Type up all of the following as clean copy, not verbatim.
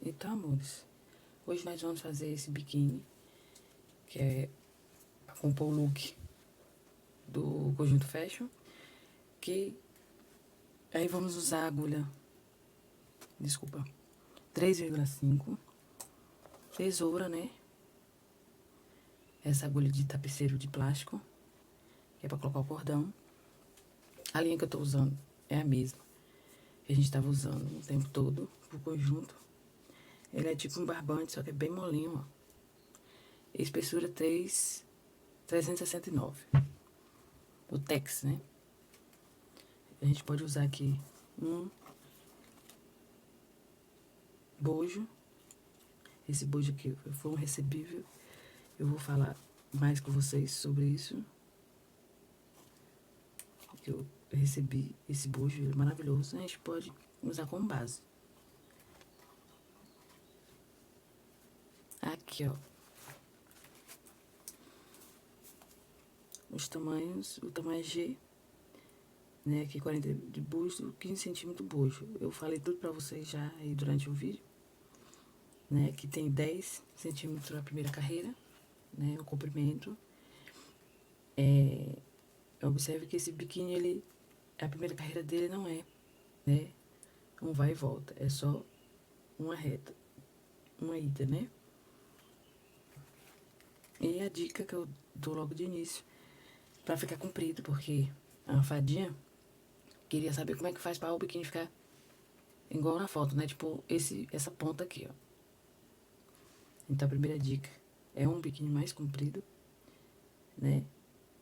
Então, amores, hoje nós vamos fazer esse biquíni, que é pra compor o look do conjunto fashion, que aí vamos usar a agulha, desculpa, 3,5, tesoura, né? Essa agulha de tapeceiro de plástico, que é pra colocar o cordão. A linha que eu tô usando é a mesma que a gente tava usando o tempo todo pro conjunto. Ele é tipo um barbante, só que é bem molinho, ó. Espessura 369. O Tex, né? A gente pode usar aqui um bojo. Esse bojo aqui foi um recebível. Eu vou falar mais com vocês sobre isso. Que eu recebi esse bojo, ele é maravilhoso. A gente pode usar como base. Aqui, ó. Os tamanhos, o tamanho G, né? Aqui 40 de busto, 15 centímetros bojo. Eu falei tudo pra vocês já aí durante o vídeo, né? Que tem 10 centímetros a primeira carreira, né? O comprimento. Observe que esse biquíni, ele, a primeira carreira dele não é, né? Um vai e volta, é só uma reta, uma ida, né? E a dica que eu dou logo de início, pra ficar comprido, porque a fadinha queria saber como é que faz para o biquíni ficar igual na foto, né? Tipo, essa ponta aqui, ó. Então, a primeira dica é um biquíni mais comprido, né?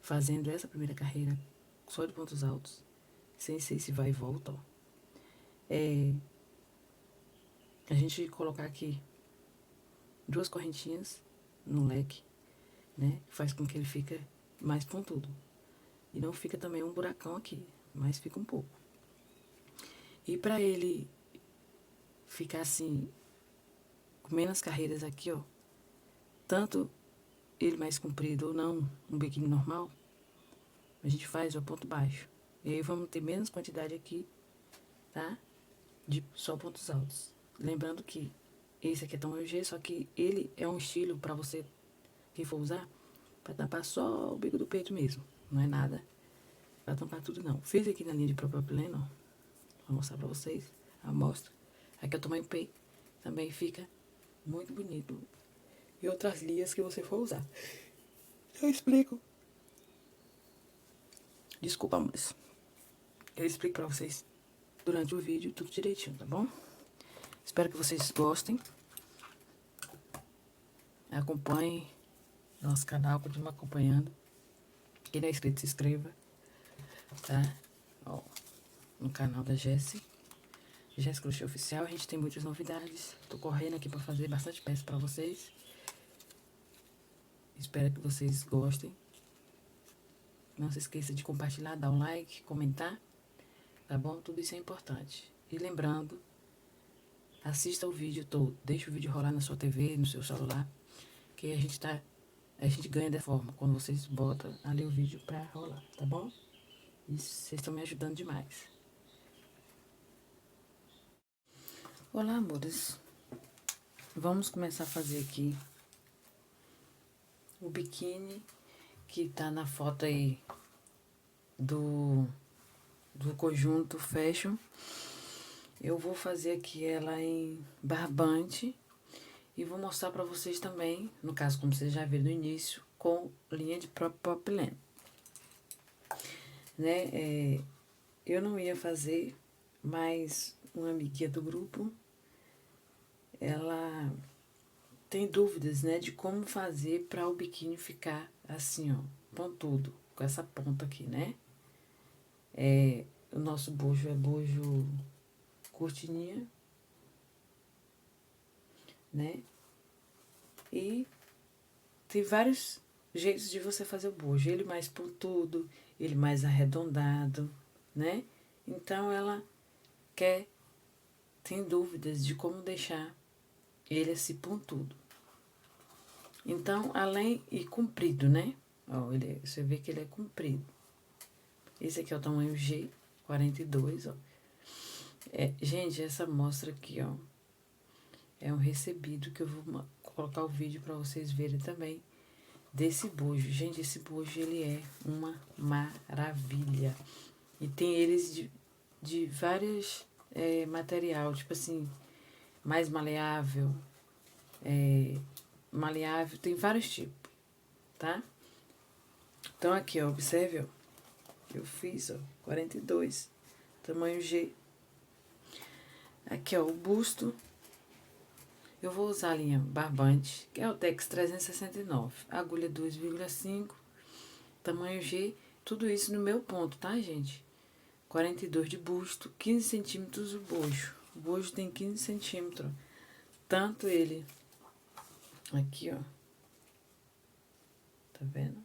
Fazendo essa primeira carreira só de pontos altos, sem ser esse vai e volta, ó. A gente colocar aqui 2 correntinhas no leque, né? Faz com que ele fique mais pontudo. E não fica também um buracão aqui, mas fica um pouco. E pra ele ficar assim, com menos carreiras aqui, ó, tanto ele mais comprido ou não, um biquíni normal, a gente faz o ponto baixo. E aí vamos ter menos quantidade aqui, tá? De só pontos altos. Lembrando que esse aqui é tamanho G, só que ele é um estilo pra você, quem for usar, pra tampar só o bico do peito mesmo. Não é nada pra tampar tudo, não. Fiz aqui na linha de propileno, ó. Vou mostrar pra vocês a amostra. Aqui é o tamanho P. Também fica muito bonito. E outras linhas que você for usar. Eu explico. Desculpa, amores. Eu explico pra vocês durante o vídeo tudo direitinho, tá bom? Espero que vocês gostem. Acompanhem nosso canal, continue acompanhando. Quem não é inscrito, se inscreva, tá? Ó, no canal da Jessie. Jessie Crochê Oficial, a gente tem muitas novidades. Tô correndo aqui pra fazer bastante peça pra vocês. Espero que vocês gostem. Não se esqueça de compartilhar, dar um like, comentar, tá bom? Tudo isso é importante. E lembrando, assista o vídeo todo. Deixa o vídeo rolar na sua TV, no seu celular, que a gente ganha dessa forma, quando vocês botam ali o vídeo pra rolar, tá bom? Isso, vocês estão me ajudando demais. Olá, amores. Vamos começar a fazer aqui o biquíni que tá na foto aí do conjunto fashion. Eu vou fazer aqui ela em barbante e vou mostrar pra vocês também, no caso, como vocês já viram no início, com linha de propileno, né? Eu não ia fazer, mas uma amiguinha do grupo, ela tem dúvidas, né, de como fazer para o biquíni ficar assim, ó, pontudo, com essa ponta aqui, né? O nosso bojo é bojo cortininha, né? E tem vários jeitos de você fazer o bojo. Ele mais pontudo, ele mais arredondado, né? Então, ela tem dúvidas de como deixar ele assim pontudo. Então, além e comprido, né? Ó, você vê que ele é comprido. Esse aqui é o tamanho G, 42, ó. Gente, essa amostra aqui, ó, é um recebido que eu vou colocar o vídeo para vocês verem também desse bojo. Gente, esse bojo, ele é uma maravilha. E tem eles de vários material, tipo assim, mais maleável, maleável, tem vários tipos, tá? Então, aqui, ó, observe, ó, eu fiz, ó, 42, tamanho G. Aqui, ó, o busto, eu vou usar a linha barbante, que é o Tex 369, agulha 2,5, tamanho G, tudo isso no meu ponto, tá, gente? 42 de busto, 15 centímetros o bojo. O bojo tem 15 centímetros, tanto ele, aqui, ó, tá vendo?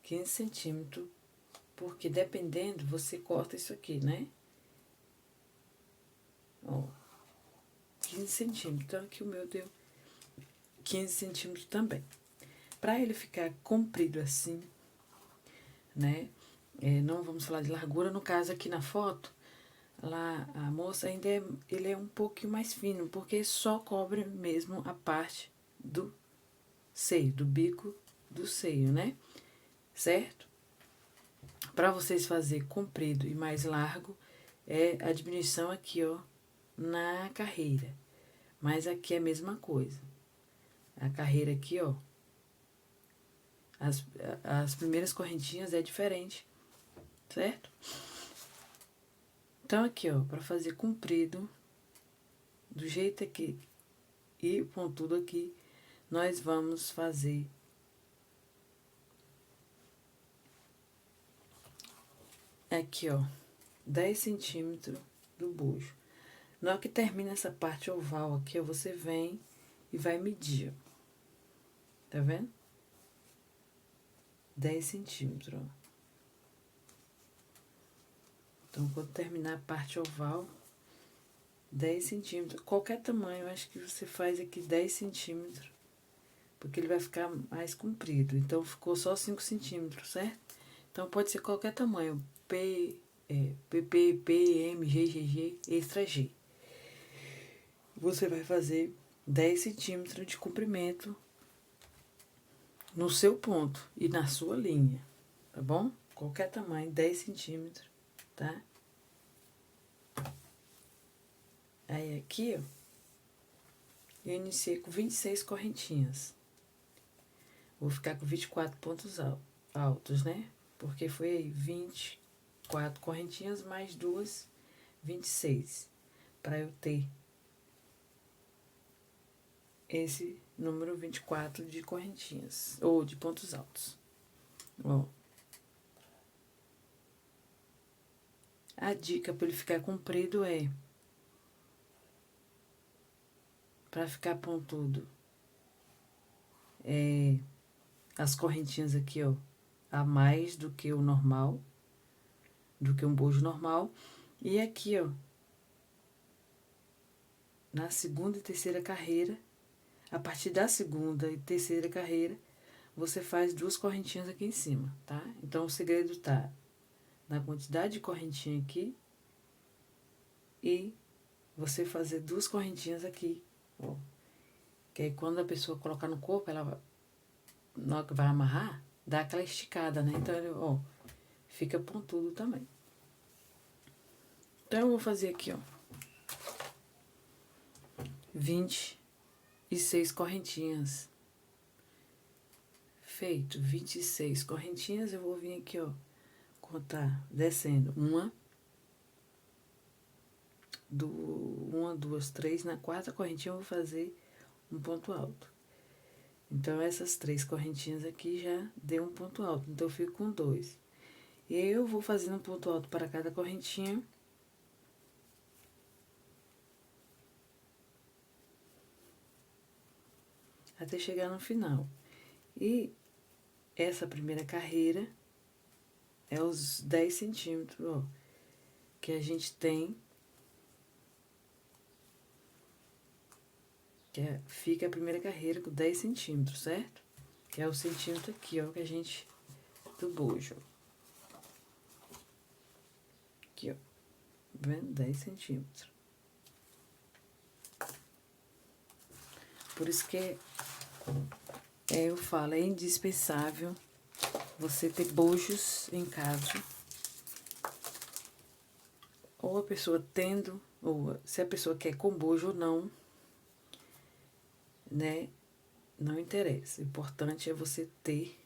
15 centímetros, porque dependendo, você corta isso aqui, né? Ó, 15 centímetros. Então, aqui o meu deu 15 centímetros também. Pra ele ficar comprido assim, né? Não vamos falar de largura. No caso, aqui na foto, lá a moça ainda ele é um pouquinho mais fino, porque só cobre mesmo a parte do seio, do bico do seio, né? Certo? Para vocês fazer comprido e mais largo, é a diminuição aqui, ó, na carreira. Mas aqui é a mesma coisa. A carreira aqui, ó, as primeiras correntinhas é diferente, certo? Então, aqui, ó, para fazer comprido, do jeito aqui e pontudo aqui, nós vamos fazer aqui, ó, 10 centímetros do bojo. Na hora que termina essa parte oval aqui, ó, você vem e vai medir, ó. Tá vendo? 10 centímetros, ó. Então, quando terminar a parte oval, 10 centímetros. Qualquer tamanho, eu acho que você faz aqui 10 centímetros. Porque ele vai ficar mais comprido. Então, ficou só 5 centímetros, certo? Então, pode ser qualquer tamanho. PP, PM, GGG, extra G. Você vai fazer 10 centímetros de comprimento no seu ponto e na sua linha, tá bom? Qualquer tamanho, 10 centímetros, tá? Aí, aqui, ó, eu iniciei com 26 correntinhas. Vou ficar com 24 pontos altos, né? Porque foi aí 24 correntinhas mais duas, 26. Para eu ter esse número 24 de correntinhas, ou de pontos altos. Ó. A dica para ele ficar comprido é, para ficar pontudo, as correntinhas aqui, ó, a mais do que o normal, do que um bojo normal. E aqui, ó, na segunda e terceira carreira, a partir da segunda e terceira carreira, você faz 2 correntinhas aqui em cima, tá? Então, o segredo tá na quantidade de correntinha aqui e você fazer 2 correntinhas aqui, ó. Que aí, quando a pessoa colocar no corpo, ela, na hora que vai amarrar, dá aquela esticada, né? Então, ó, fica pontudo também. Então, eu vou fazer aqui, ó, 26 correntinhas. Feito 26 correntinhas, eu vou vir aqui, ó, contar, descendo. Uma, duas, três. Na quarta correntinha, eu vou fazer um ponto alto. Então, essas 3 correntinhas aqui já deu um ponto alto. Então, eu fico com 2. E aí, eu vou fazendo um ponto alto para cada correntinha. Até chegar no final. E essa primeira carreira é os 10 centímetros, ó, que a gente tem. Fica a primeira carreira com 10 centímetros, certo? Que é o centímetro aqui, ó, que a gente, do bojo. Aqui, ó, vendo? 10 centímetros. Por isso que eu falo, é indispensável você ter bojos em casa. Ou a pessoa tendo, ou se a pessoa quer com bojo ou não, né? Não interessa. O importante é você ter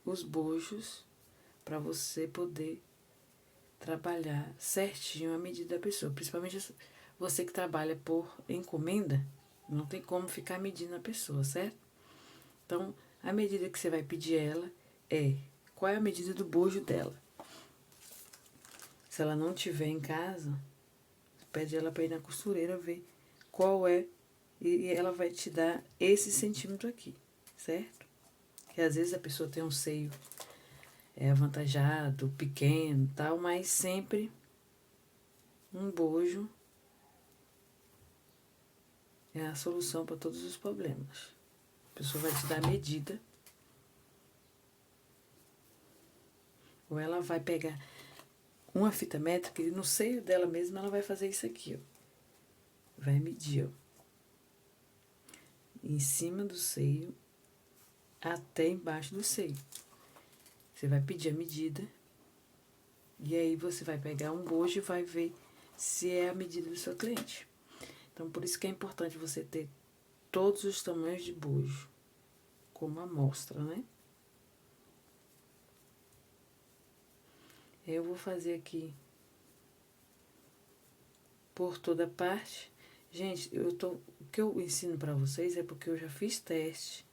os bojos para você poder trabalhar certinho a medida da pessoa. Principalmente você que trabalha por encomenda, não tem como ficar medindo a pessoa, certo? Então, a medida que você vai pedir ela é qual é a medida do bojo dela. Se ela não tiver em casa, pede ela para ir na costureira ver qual é e ela vai te dar esse centímetro aqui, certo? Que às vezes a pessoa tem um seio avantajado, pequeno, tal, mas sempre um bojo é a solução para todos os problemas. A pessoa vai te dar a medida, ou ela vai pegar uma fita métrica e no seio dela mesma ela vai fazer isso aqui, ó. Vai medir, ó, em cima do seio até embaixo do seio. Você vai pedir a medida e aí você vai pegar um bojo e vai ver se é a medida do seu cliente. Então, por isso que é importante você ter todos os tamanhos de bojo como amostra, né? Eu vou fazer aqui por toda parte. Gente, o que eu ensino para vocês é porque eu já fiz teste,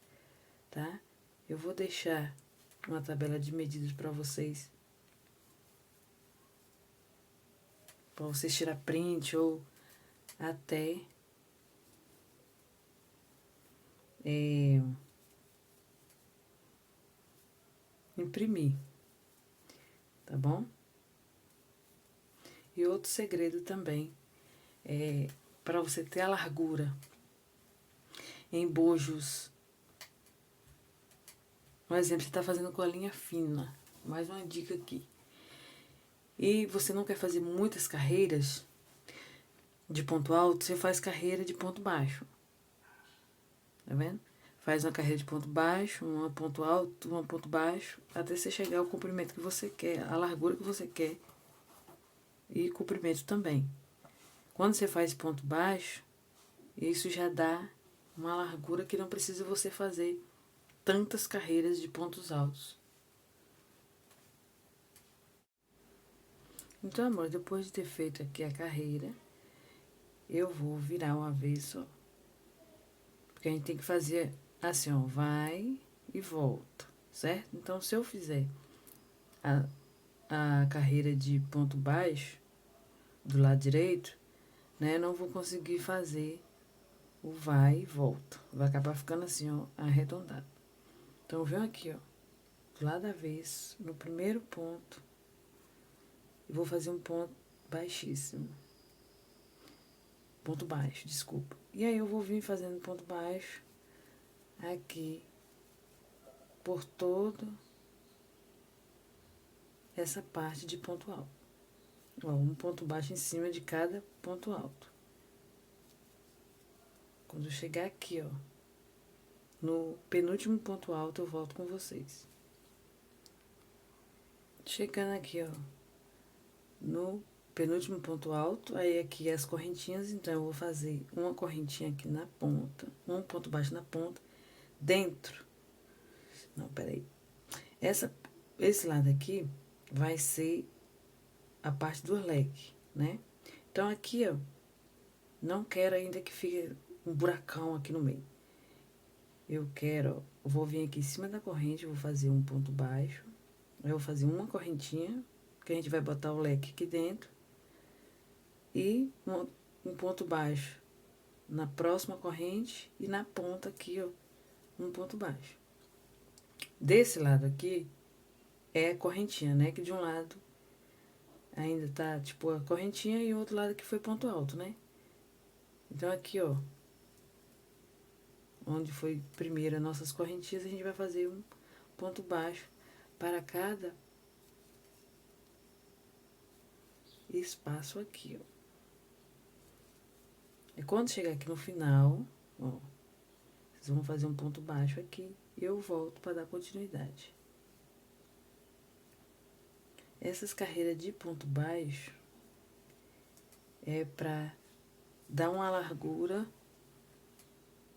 tá? Eu vou deixar uma tabela de medidas para vocês tirar print ou até imprimir, tá bom? E outro segredo também é para você ter a largura em bojos. Um exemplo, você está fazendo com a linha fina. Mais uma dica aqui. E você não quer fazer muitas carreiras de ponto alto, você faz carreira de ponto baixo. Tá vendo? Faz uma carreira de ponto baixo, uma ponto alto, uma ponto baixo, até você chegar ao comprimento que você quer, a largura que você quer e comprimento também. Quando você faz ponto baixo, isso já dá uma largura que não precisa você fazer tantas carreiras de pontos altos. Então, amor, depois de ter feito aqui a carreira, eu vou virar uma vez só. Porque a gente tem que fazer assim, ó, vai e volta, certo? Então, se eu fizer a carreira de ponto baixo do lado direito, né, não vou conseguir fazer o vai e volta. Vai acabar ficando assim, ó, arredondado. Então, venho aqui, ó, do lado avesso, no primeiro ponto, e vou fazer um ponto baixíssimo. Ponto baixo, desculpa. E aí, eu vou vir fazendo ponto baixo aqui, por toda essa parte de ponto alto. Ó, um ponto baixo em cima de cada ponto alto. Quando eu chegar aqui, ó, no penúltimo ponto alto, eu volto com vocês. Chegando aqui, ó, no penúltimo ponto alto, aí aqui as correntinhas, então eu vou fazer uma correntinha aqui na ponta, um ponto baixo na ponta, dentro. Não, peraí. Esse lado aqui vai ser a parte do leque, né? Então, aqui, ó, não quero ainda que fique um buracão aqui no meio. Eu quero, ó, eu vou vir aqui em cima da corrente, vou fazer um ponto baixo. Eu vou fazer uma correntinha, que a gente vai botar o leque aqui dentro. E um ponto baixo na próxima corrente e na ponta aqui, ó, um ponto baixo. Desse lado aqui é a correntinha, né? Que de um lado ainda tá, tipo, a correntinha e o outro lado que foi ponto alto, né? Então, aqui, ó, onde foi primeiro as nossas correntinhas, a gente vai fazer um ponto baixo para cada espaço aqui, ó. E quando chegar aqui no final, ó, Vocês vão fazer um ponto baixo aqui e eu volto para dar continuidade. Essas carreiras de ponto baixo é para dar uma largura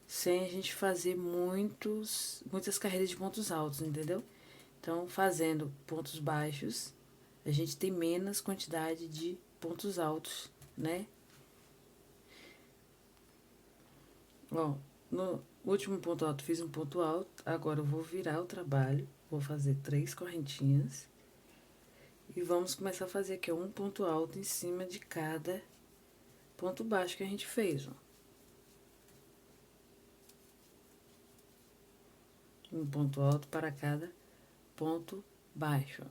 sem a gente fazer muitas carreiras de pontos altos, entendeu? Então, fazendo pontos baixos, a gente tem menos quantidade de pontos altos, né? Ó, no último ponto alto, fiz um ponto alto. Agora eu vou virar o trabalho. Vou fazer 3 correntinhas. E vamos começar a fazer aqui, ó, um ponto alto em cima de cada ponto baixo que a gente fez, ó. Um ponto alto para cada ponto baixo, ó.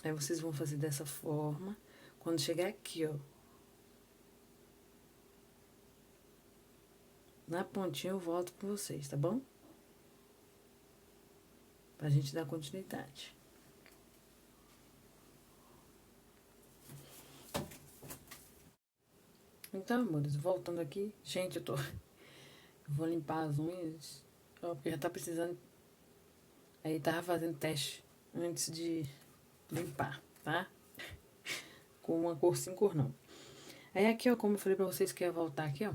Aí vocês vão fazer dessa forma. Quando chegar aqui, ó, na pontinha eu volto com vocês, tá bom? Pra gente dar continuidade. Então, amores, voltando aqui. Gente, eu vou limpar as unhas, ó, porque já tá precisando. Aí tava fazendo teste antes de limpar, tá? Com uma cor sim, cor não. Aí aqui, ó, como eu falei pra vocês que ia voltar aqui, ó.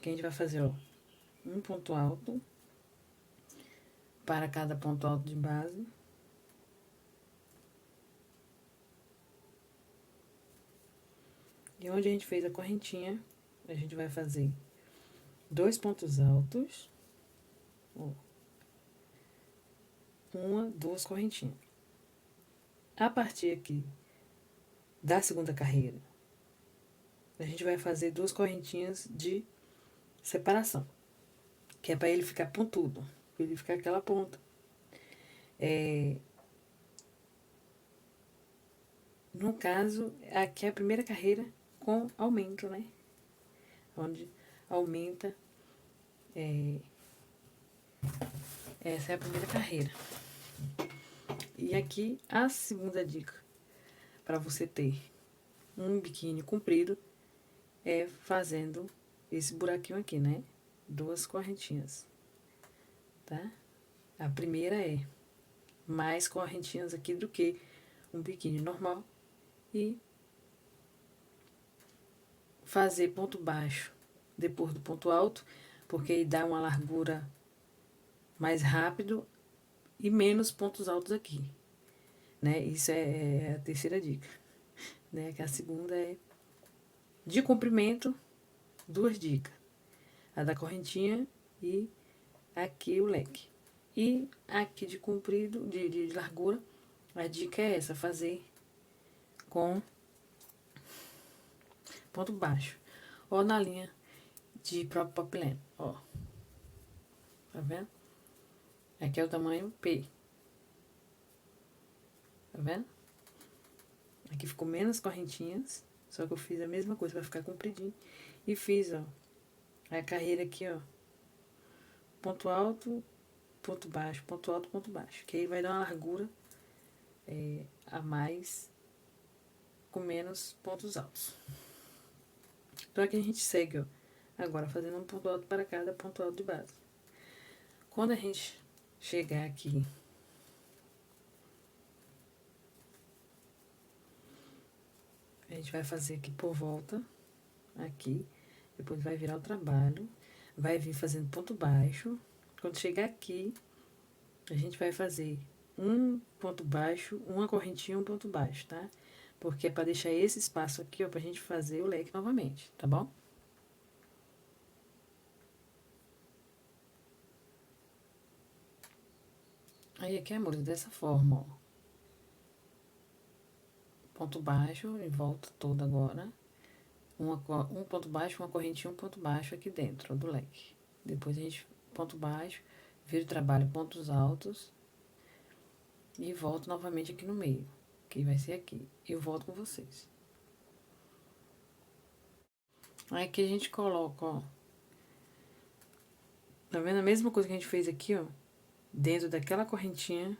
Que a gente vai fazer, ó, um ponto alto para cada ponto alto de base. E onde a gente fez a correntinha, a gente vai fazer 2 pontos altos, ó, 2 correntinhas. A partir aqui da segunda carreira, a gente vai fazer 2 correntinhas de separação, que é para ele ficar pontudo, para ele ficar aquela ponta. No caso, aqui é a primeira carreira com aumento, né? Onde aumenta. Essa é a primeira carreira. E aqui a segunda dica para você ter um biquíni comprido é fazendo esse buraquinho aqui, né? 2 correntinhas, tá? A primeira é mais correntinhas aqui do que um biquíni normal e fazer ponto baixo depois do ponto alto, porque aí dá uma largura mais rápido e menos pontos altos aqui, né? Isso é a terceira dica, né? Que a segunda é de comprimento, 2 dicas. A da correntinha e aqui o leque. E aqui de comprido, de largura, a dica é essa, fazer com ponto baixo. Ó, na linha de próprio propileno, ó. Tá vendo? Aqui é o tamanho P. Tá vendo? Aqui ficou menos correntinhas, só que eu fiz a mesma coisa pra ficar compridinho. E fiz, ó, a carreira aqui, ó. Ponto alto, ponto baixo, ponto alto, ponto baixo. Que aí vai dar uma largura a mais com menos pontos altos. Então aqui a gente segue, ó. Agora fazendo um ponto alto para cada ponto alto de base. Quando a gente chegar aqui, a gente vai fazer aqui por volta, aqui, depois vai virar o trabalho, vai vir fazendo ponto baixo. Quando chegar aqui, a gente vai fazer um ponto baixo, uma correntinha, um ponto baixo, tá? Porque é pra deixar esse espaço aqui, ó, pra gente fazer o leque novamente, tá bom? Aí aqui, amores, dessa forma, ó. Ponto baixo em volta toda agora. Um ponto baixo, uma correntinha, um ponto baixo aqui dentro, ó, do leque. Depois a gente, ponto baixo, vira o trabalho, pontos altos. E volto novamente aqui no meio, que vai ser aqui. Eu volto com vocês. Aí aqui a gente coloca, ó. Tá vendo a mesma coisa que a gente fez aqui, ó? Dentro daquela correntinha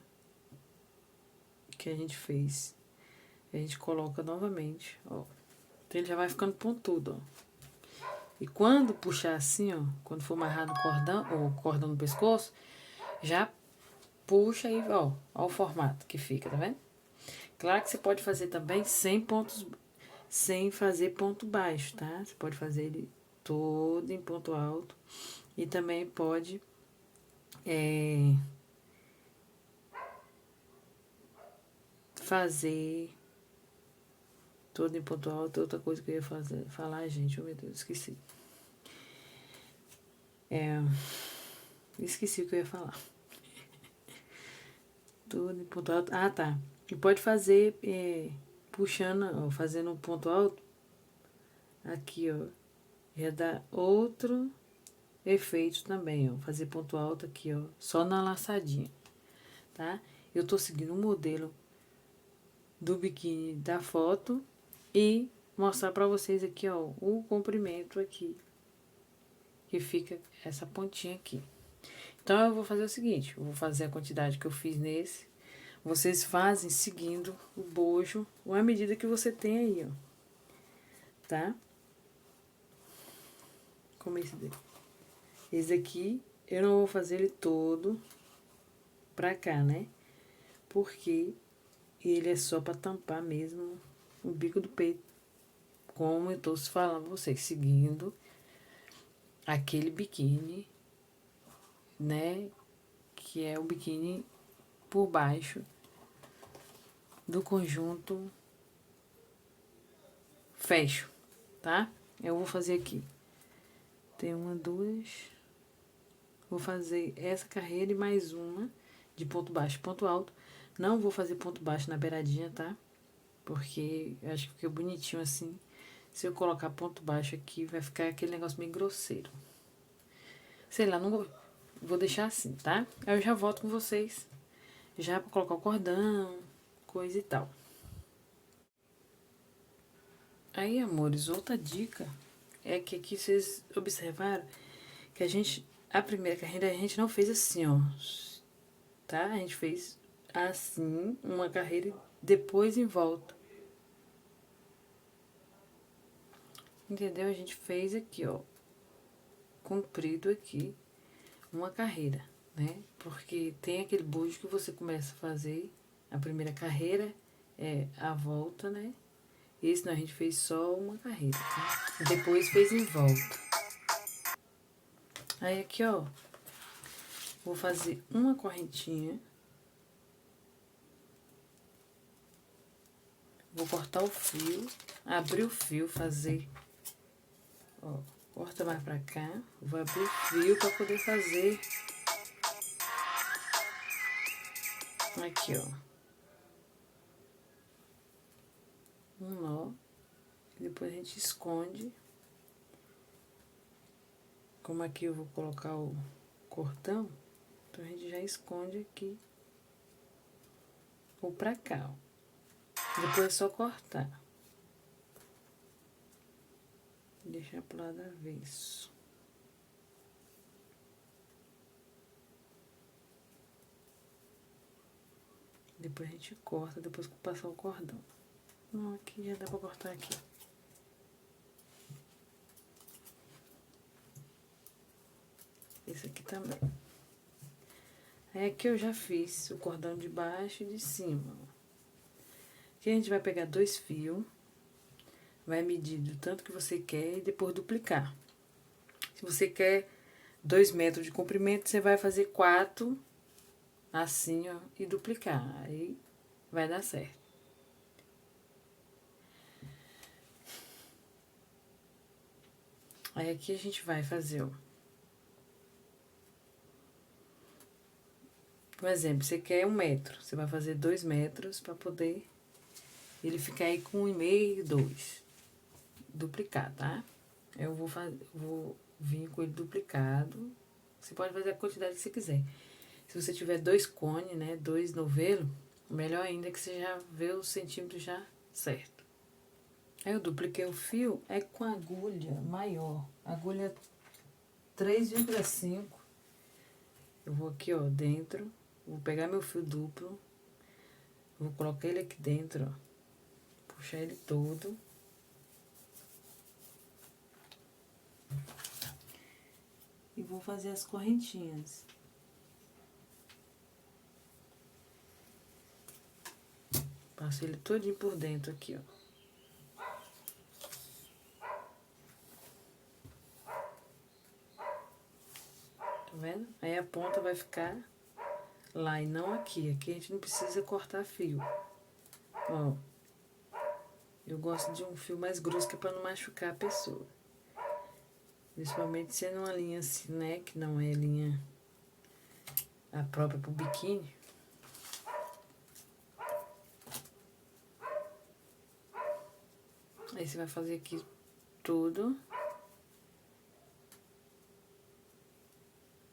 que a gente fez. A gente coloca novamente, ó. Então ele já vai ficando pontudo, ó. E quando puxar assim, ó, quando for amarrar no cordão, ou cordão no pescoço, já puxa aí, ó o formato que fica, tá vendo? Claro que você pode fazer também sem fazer ponto baixo, tá? Você pode fazer ele todo em ponto alto e também pode fazer todo em ponto alto. Outra coisa que eu ia falar, gente, oh meu Deus, esqueci. Esqueci o que eu ia falar. Todo em ponto alto. Ah, tá. E pode fazer puxando, ó, fazendo um ponto alto. Aqui, ó. Já dá outro efeito também, ó. Fazer ponto alto aqui, ó. Só na laçadinha, tá? Eu tô seguindo o modelo do biquíni da foto e mostrar pra vocês aqui, ó, o comprimento aqui. Que fica essa pontinha aqui. Então, eu vou fazer o seguinte. Eu vou fazer a quantidade que eu fiz nesse. Vocês fazem seguindo o bojo, ou a medida que você tem aí, ó. Tá? Como esse daqui. Esse aqui, eu não vou fazer ele todo pra cá, né? Porque ele é só pra tampar mesmo o bico do peito. Como eu tô falando pra vocês, seguindo aquele biquíni, né? Que é o biquíni por baixo do conjunto fecho, tá? Eu vou fazer aqui. Tem uma, duas. Vou fazer essa carreira e mais uma de ponto baixo e ponto alto. Não vou fazer ponto baixo na beiradinha, tá? Porque eu acho que fica bonitinho assim. Se eu colocar ponto baixo aqui, vai ficar aquele negócio meio grosseiro. Sei lá, não vou deixar assim, tá? Aí eu já volto com vocês. Já pra colocar o cordão, coisa e tal. Aí, amores, outra dica é que aqui vocês observaram que a primeira carreira a gente não fez assim, ó, tá? A gente fez assim, uma carreira e depois em volta. Entendeu? A gente fez aqui, ó, comprido aqui, uma carreira, né? Porque tem aquele bojo que você começa a fazer, a primeira carreira é a volta, né? Esse não, a gente fez só uma carreira, tá? Depois fez em volta. Aí aqui, ó, vou fazer uma correntinha. Vou cortar o fio, abrir o fio, fazer, ó, corta mais pra cá. Vou abrir o fio pra poder fazer aqui, ó, um nó. Depois a gente esconde. Como aqui eu vou colocar o cortão, então a gente já esconde aqui ou pra cá, ó. Depois é só cortar. Deixar pro lado avesso. Depois a gente corta, depois que passar o cordão. Não, aqui já dá pra cortar aqui. Esse aqui também. Aí aqui eu já fiz o cordão de baixo e de cima. Aqui a gente vai pegar 2 fios, vai medir do tanto que você quer e depois duplicar. Se você quer 2 metros de comprimento, você vai fazer 4 assim, ó, e duplicar. Aí vai dar certo. Aí aqui a gente vai fazer, ó. Por exemplo, você quer 1 metro, você vai fazer 2 metros para poder ele ficar aí com 1,5, 2. Duplicar, tá? Eu vou vir com ele duplicado. Você pode fazer a quantidade que você quiser. Se você tiver 2 cones, né, 2 novelos, melhor ainda que você já vê o centímetro já certo. Aí eu dupliquei o fio, é com a agulha maior, agulha 3,5. Eu vou aqui, ó, dentro, vou pegar meu fio duplo, vou colocar ele aqui dentro, ó, puxar ele todo. E vou fazer as correntinhas. Passo ele todinho por dentro aqui, ó. Tá vendo? Aí a ponta vai ficar lá e não aqui. Aqui a gente não precisa cortar fio. Ó. Eu gosto de um fio mais grosso, que é pra não machucar a pessoa. Principalmente se é numa linha assim, né? Que não é linha a própria pro biquíni. Aí você vai fazer aqui tudo.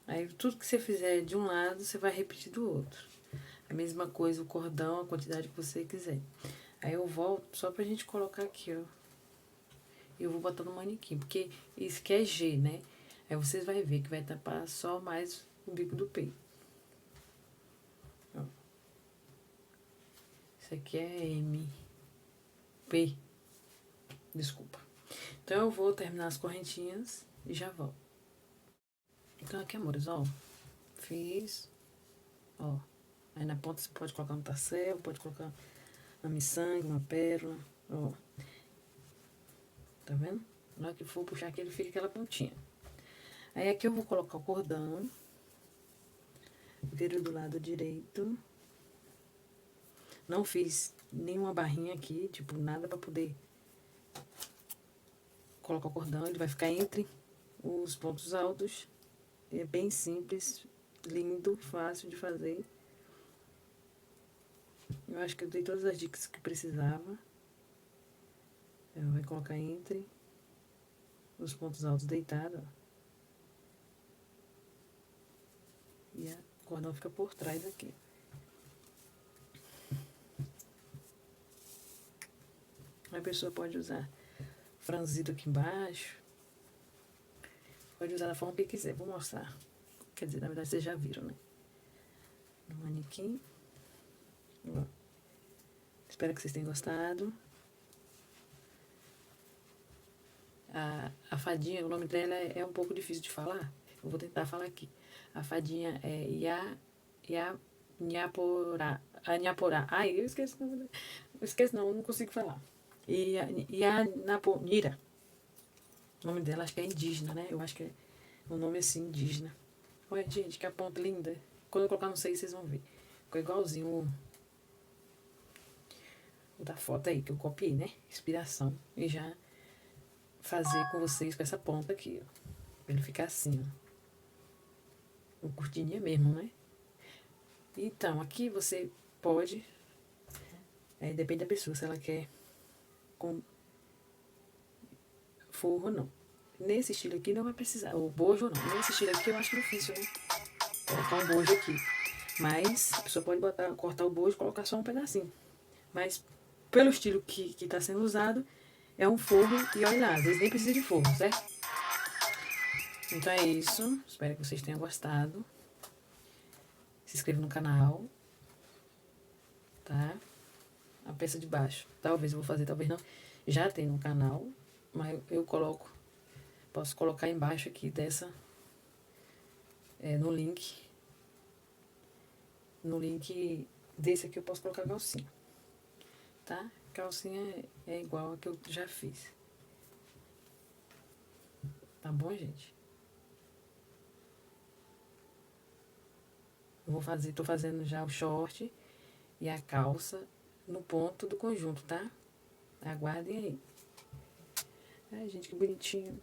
Aí tudo que você fizer de um lado, você vai repetir do outro. A mesma coisa, o cordão, a quantidade que você quiser. Aí eu volto só pra gente colocar aqui, ó. Eu vou botar no manequim, porque isso aqui é G, né? Aí vocês vão ver que vai tapar só mais o bico do peito. Ó. Isso aqui é M. P. Desculpa. Então eu vou terminar as correntinhas e já volto. Então aqui, amores, ó. Fiz. Ó. Aí na ponta você pode colocar um tassel, pode colocar uma miçanga, uma pérola, ó. Tá vendo? Na hora que for puxar aqui, ele fica aquela pontinha. Aí aqui eu vou colocar o cordão. Viro do lado direito. Não fiz nenhuma barrinha aqui, tipo, nada pra poder colocar o cordão. Ele vai ficar entre os pontos altos. É bem simples, lindo, fácil de fazer. Eu acho que eu dei todas as dicas que precisava. Eu vou colocar entre os pontos altos deitados, ó. E a cordão fica por trás aqui. A pessoa pode usar franzido aqui embaixo. Pode usar da forma que quiser. Vou mostrar. Quer dizer, na verdade, vocês já viram, né? No manequim. Ó. Espero que vocês tenham gostado. A fadinha, o nome dela é um pouco difícil de falar. Eu vou tentar falar aqui. A fadinha é Nhaporá. Ai, eu esqueci o nome dela. Eu esqueço não consigo falar. Ianaponira. O nome dela acho que é indígena, né? Eu acho que é um nome assim, indígena. Olha, gente, que a ponta linda. Quando eu colocar no 6, vocês vão ver. Ficou igualzinho o da foto aí, que eu copiei, né? Inspiração. E já fazer com vocês com essa ponta aqui, ó. Pra ele ficar assim, ó. Um cortininha mesmo, né? Então, aqui você pode... depende da pessoa, se ela quer com forro ou não. Nesse estilo aqui não vai precisar, ou bojo ou não. Nesse estilo aqui eu acho difícil, né? Colocar um bojo aqui. Mas a pessoa pode cortar o bojo e colocar só um pedacinho. Mas pelo estilo que tá sendo usado, é um forro e olha lá, às vezes nem precisa de forro, certo? Então é isso. Espero que vocês tenham gostado. Se inscreva no canal. Tá? A peça de baixo. Talvez eu vou fazer, talvez não. Já tem no canal, mas eu coloco. Posso colocar embaixo aqui dessa. No link. No link desse aqui eu posso colocar a calcinha. Tá? Calcinha é igual a que eu já fiz. Tá bom, gente? Eu vou fazer, tô fazendo já o short e a calça no ponto do conjunto, tá? Aguardem aí. Ai, gente, que bonitinho.